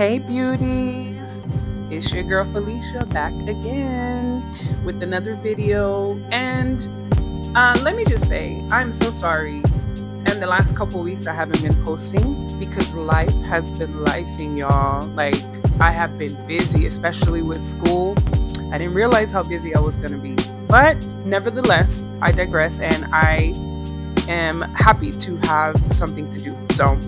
Hey beauties, it's your girl Felicia back again with another video. And let me just say, I'm so sorry. And the last couple weeks I haven't been posting because life has been lifing, y'all. Like, I have been busy, especially with school. I didn't realize how busy I was going to be. But nevertheless, I digress and I am happy to have something to do. So,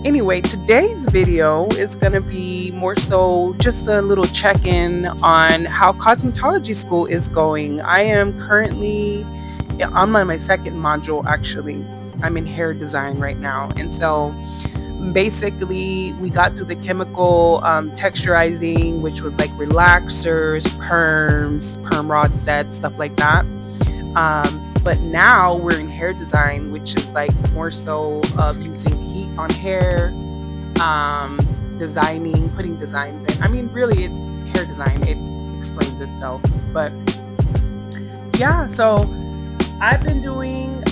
anyway, today's video is going to be more so just a little check-in on how cosmetology school is going. I am currently on my second module, actually. I'm in hair design right now. And so basically we got through the chemical texturizing, which was like relaxers, perms, perm rod sets, stuff like that. But now we're in hair design, which is like more so of using heat on hair, um, designing, putting designs in. I mean, really, hair design, it explains itself. But yeah, so I've been doing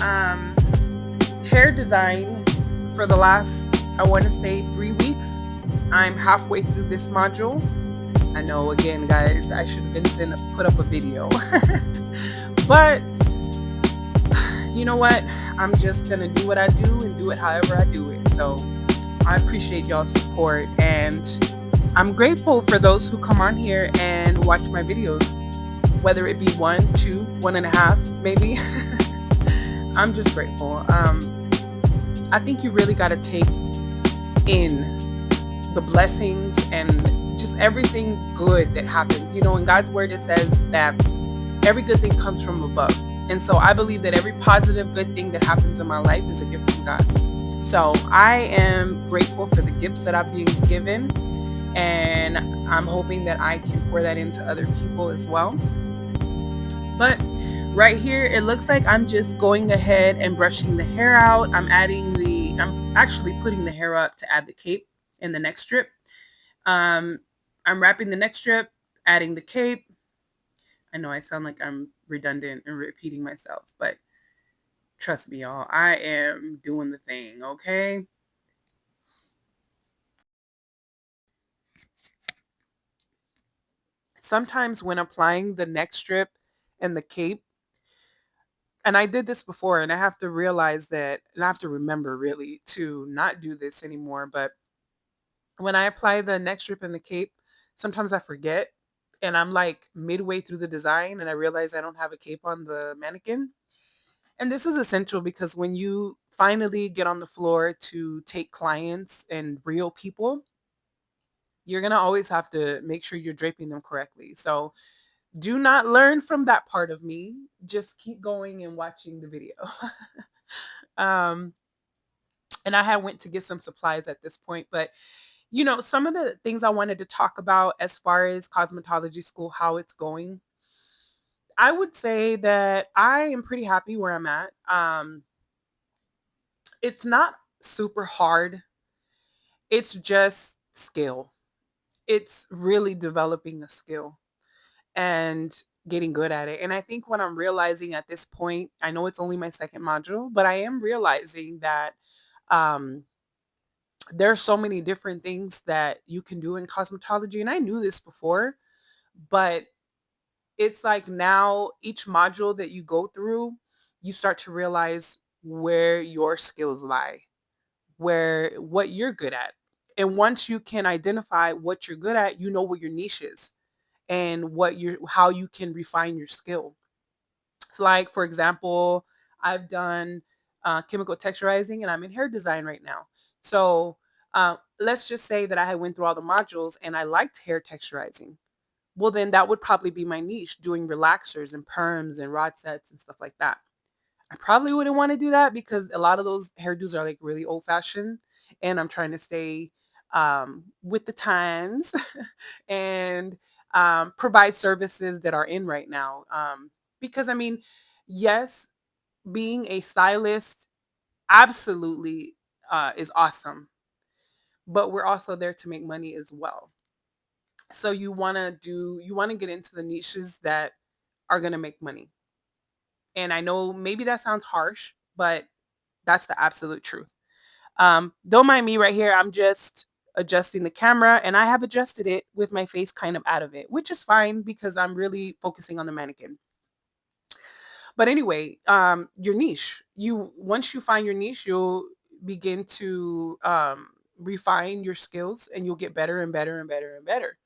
hair design for the last, I want to say, 3 weeks. I'm halfway through this module. I know, again, guys, I should have put up a video. But you know what? I'm just going to do what I do and do it however I do it. So I appreciate y'all's support, and I'm grateful for those who come on here and watch my videos, whether it be 1, 2, 1.5, maybe. I'm just grateful. I think you really got to take in the blessings and just everything good that happens. You know, in God's word, it says that every good thing comes from above. And so I believe that every positive, good thing that happens in my life is a gift from God. So I am grateful for the gifts that I'm being given, and I'm hoping that I can pour that into other people as well. But right here, it looks like I'm just going ahead and brushing the hair out. I'm actually putting the hair up to add the cape in the next strip. I'm wrapping the next strip, adding the cape. I know I sound like I'm redundant and repeating myself, but trust me, y'all, I am doing the thing, okay? Sometimes when applying the neck strip and the cape, and I did this before, and I have to realize that, and I have to remember really to not do this anymore, but when I apply the neck strip and the cape, sometimes I forget, and I'm like midway through the design and I realize I don't have a cape on the mannequin. And this is essential because when you finally get on the floor to take clients and real people, you're going to always have to make sure you're draping them correctly. So do not learn from that part of me. Just keep going and watching the video. um, and I had went to get some supplies at this point, but you know, some of the things I wanted to talk about as far as cosmetology school, how it's going, I would say that I am pretty happy where I'm at. It's not super hard. It's just skill. It's really developing a skill and getting good at it. And I think what I'm realizing at this point, I know it's only my second module, but I am realizing that um, there are so many different things that you can do in cosmetology. And I knew this before, but it's like now each module that you go through, you start to realize where your skills lie, where what you're good at. And once you can identify what you're good at, you know where your niche is and how you can refine your skill. So like for example, I've done chemical texturizing and I'm in hair design right now. So let's just say that I had went through all the modules and I liked hair texturizing. Well, then that would probably be my niche, doing relaxers and perms and rod sets and stuff like that. I probably wouldn't want to do that because a lot of those hairdos are like really old fashioned, and I'm trying to stay with the times and provide services that are in right now. Because I mean, yes, being a stylist absolutely is awesome, but we're also there to make money as well. So you want to get into the niches that are going to make money. And I know maybe that sounds harsh, but that's the absolute truth. Don't mind me right here. I'm just adjusting the camera, and I have adjusted it with my face kind of out of it, which is fine because I'm really focusing on the mannequin. But anyway, your niche. You once you find your niche, you'll begin to refine your skills, and you'll get better and better and better and better.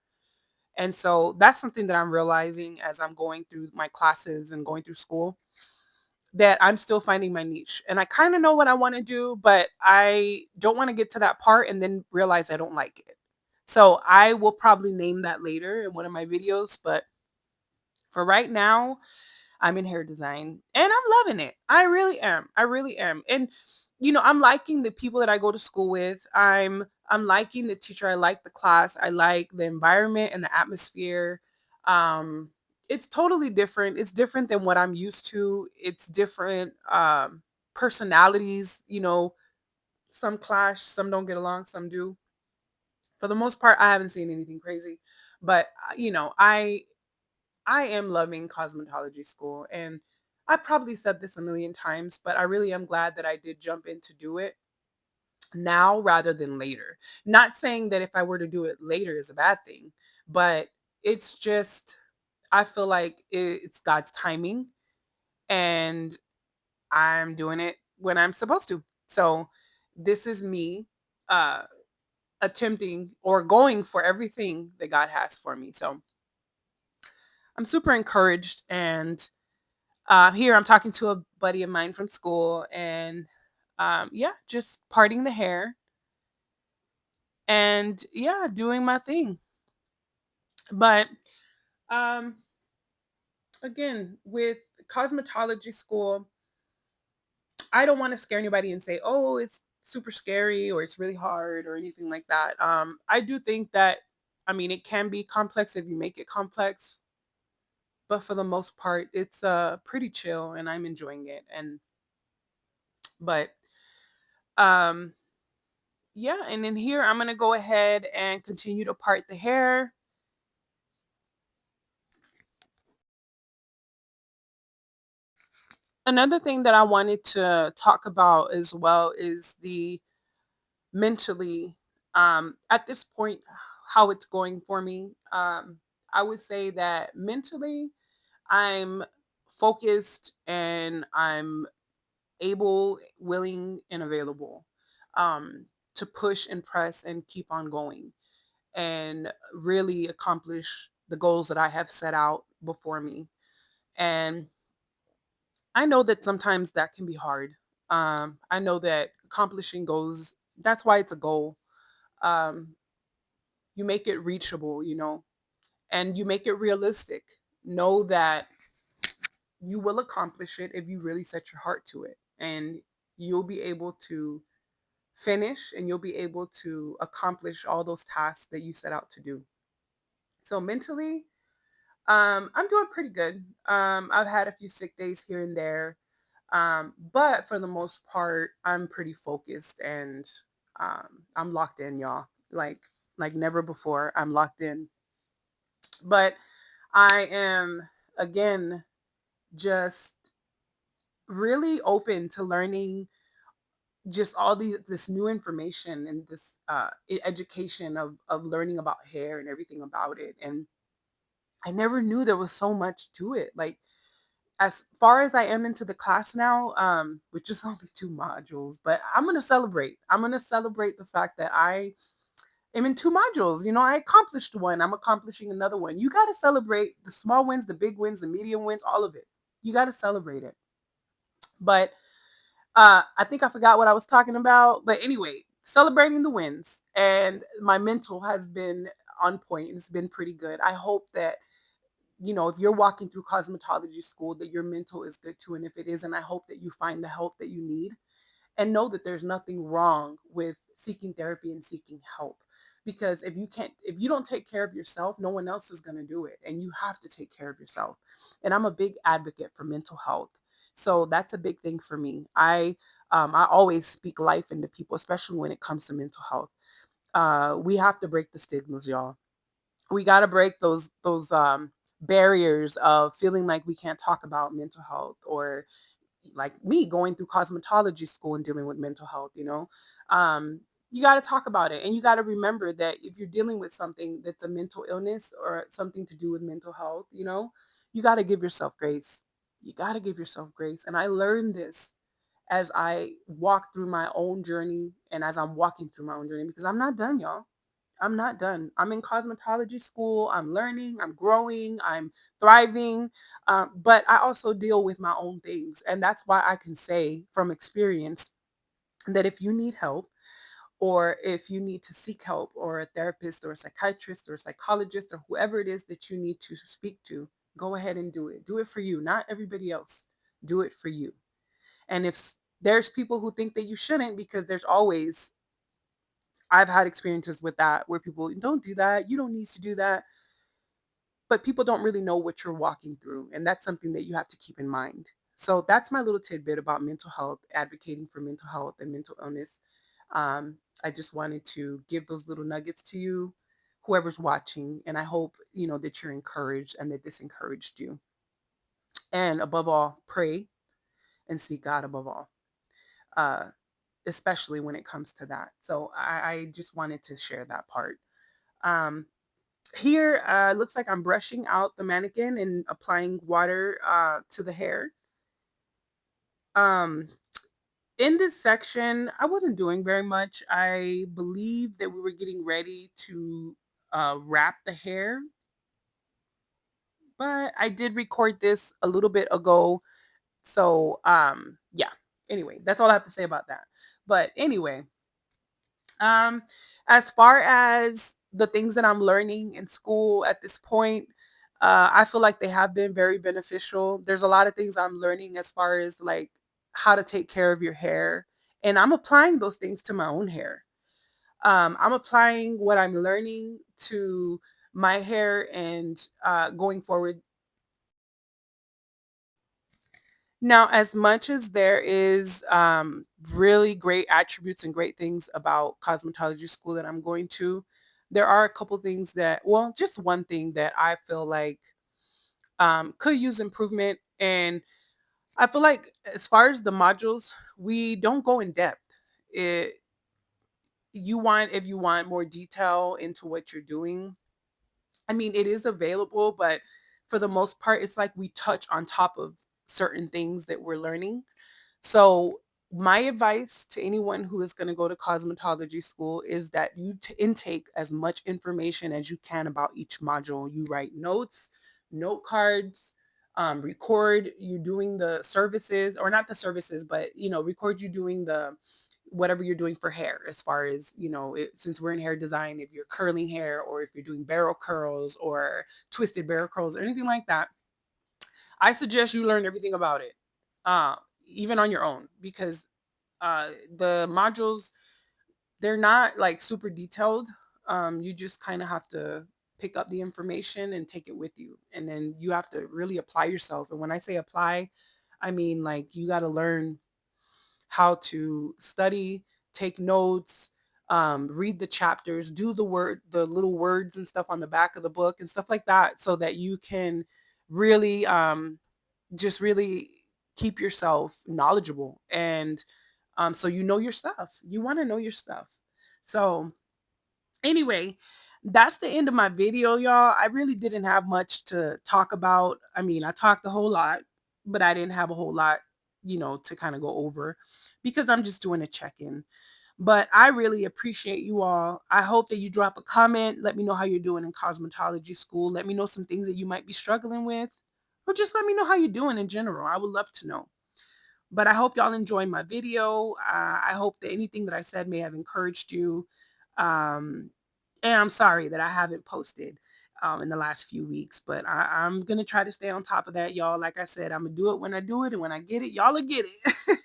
And so that's something that I'm realizing as I'm going through my classes and going through school, that I'm still finding my niche. And I kind of know what I want to do, but I don't want to get to that part and then realize I don't like it. So I will probably name that later in one of my videos. But for right now, I'm in hair design and I'm loving it. I really am. I really am. And I'm liking the people that I go to school with. I'm liking the teacher. I like the class. I like the environment and the atmosphere. Um it's totally different. It's different than what I'm used to. It's different personalities, some clash, some don't get along, some do. For the most part, I haven't seen anything crazy. But I am loving cosmetology school, and I've probably said this a million times, but I really am glad that I did jump in to do it now rather than later. Not saying that if I were to do it later is a bad thing, but it's just I feel like it's God's timing, and I'm doing it when I'm supposed to. So this is me uh attempting or going for everything that God has for me. So I'm super encouraged. And here I'm talking to a buddy of mine from school, and yeah, just parting the hair and yeah, doing my thing. But um, again, with cosmetology school, I don't want to scare anybody and say, oh, it's super scary or it's really hard or anything like that. I do think that, I mean, it can be complex if you make it complex, but for the most part, it's pretty chill and I'm enjoying it. But um, yeah, and then here I'm gonna go ahead and continue to part the hair. Another thing that I wanted to talk about as well is the mentally, at this point, how it's going for me. I would say that mentally I'm focused and I'm able, willing, and available um, to push and press and keep on going and really accomplish the goals that I have set out before me. And I know that sometimes that can be hard. I know that accomplishing goals, that's why it's a goal. Um, you make it reachable, and you make it realistic. Know that you will accomplish it if you really set your heart to it. And you'll be able to finish and you'll be able to accomplish all those tasks that you set out to do. So mentally, I'm doing pretty good. I've had a few sick days here and there, but for the most part, I'm pretty focused and I'm locked in, y'all. Like never before, I'm locked in. But I am again just really open to learning just all this new information and this education of learning about hair and everything about it. And I never knew there was so much to it. Like as far as I am into the class now, which is only 2 modules, but I'm gonna celebrate. I'm gonna celebrate the fact that I am in 2 modules. I accomplished one. I'm accomplishing another one. You gotta celebrate the small wins, the big wins, the medium wins, all of it. You gotta celebrate it. But I think I forgot what I was talking about. But anyway, celebrating the wins and my mental has been on point. It's been pretty good. I hope that if you're walking through cosmetology school, that your mental is good too. And if it isn't, I hope that you find the help that you need and know that there's nothing wrong with seeking therapy and seeking help. Because if you don't take care of yourself, no one else is going to do it. And you have to take care of yourself. And I'm a big advocate for mental health. So that's a big thing for me. I always speak life into people, especially when it comes to mental health. We have to break the stigmas, y'all. We got to break those barriers of feeling like we can't talk about mental health, or like me going through cosmetology school and dealing with mental health. Um you got to talk about it. And you got to remember that if you're dealing with something that's a mental illness or something to do with mental health, you got to give yourself grace. You got to give yourself grace. And I learned this as I walk through my own journey and as I'm walking through my own journey, because I'm not done, y'all. I'm not done. I'm in cosmetology school. I'm learning, I'm growing, I'm thriving. But I also deal with my own things. And that's why I can say from experience that if you need help, or if you need to seek help, or a therapist or a psychiatrist or a psychologist or whoever it is that you need to speak to, go ahead and do it. Do it for you, not everybody else. Do it for you. And if there's people who think that you shouldn't, because there's always, I've had experiences with that where people don't do that, you don't need to do that, but people don't really know what you're walking through. And that's something that you have to keep in mind. So that's my little tidbit about mental health, advocating for mental health and mental illness. I just wanted to give those little nuggets to you, whoever's watching, and I hope that you're encouraged and that this encouraged you. And above all, pray and seek God above all, uh, especially when it comes to that. So I just wanted to share that part. Um, Here, looks like I'm brushing out the mannequin and applying water to the hair. Um, in this section, I wasn't doing very much. I believe that we were getting ready to wrap the hair, but I did record this a little bit ago. So, yeah. Anyway, that's all I have to say about that. But anyway, Um, as far as the things that I'm learning in school at this point, I feel like they have been very beneficial. There's a lot of things I'm learning as far as like how to take care of your hair, and I'm applying those things to my own hair. I'm applying what I'm learning to my hair, and going forward. Now, as much as there is really great attributes and great things about cosmetology school that I'm going to, there are a couple things that, well, just one thing that I feel like could use improvement. And I feel like as far as the modules, we don't go in depth. It, if you want more detail into what you're doing, I mean, it is available, but for the most part, it's like we touch on top of certain things that we're learning. So, my advice to anyone who is going to go to cosmetology school is that you intake as much information as you can about each module. You write notes, note cards, record you doing the services, or not the services, but record you doing the whatever you're doing for hair, as far as since we're in hair design, if you're curling hair or if you're doing barrel curls or twisted barrel curls or anything like that, I suggest you learn everything about it, uh, even on your own, because the modules, they're not like super detailed. You just kind of have to pick up the information and take it with you, and then you have to really apply yourself. And when I say apply, I mean like you got to learn how to study, take notes, read the chapters, do the little words and stuff on the back of the book and stuff like that, so that you can really just really keep yourself knowledgeable, and so you know your stuff. You want to know your stuff. So anyway, that's the end of my video, y'all. I really didn't have much to talk about. I mean, I talked a whole lot, but I didn't have a whole lot, to kind of go over, because I'm just doing a check-in. But I really appreciate you all. I hope that you drop a comment. Let me know how you're doing in cosmetology school. Let me know some things that you might be struggling with, or just let me know how you're doing in general. I would love to know. But I hope y'all enjoyed my video. I hope that anything that I said may have encouraged you. Um, and I'm sorry that I haven't posted in the last few weeks, but I'm going to try to stay on top of that, y'all. Like I said, I'm going to do it when I do it. And when I get it, y'all will get it.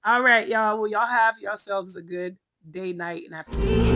All right, y'all. Well, y'all have yourselves a good day, night, and afternoon.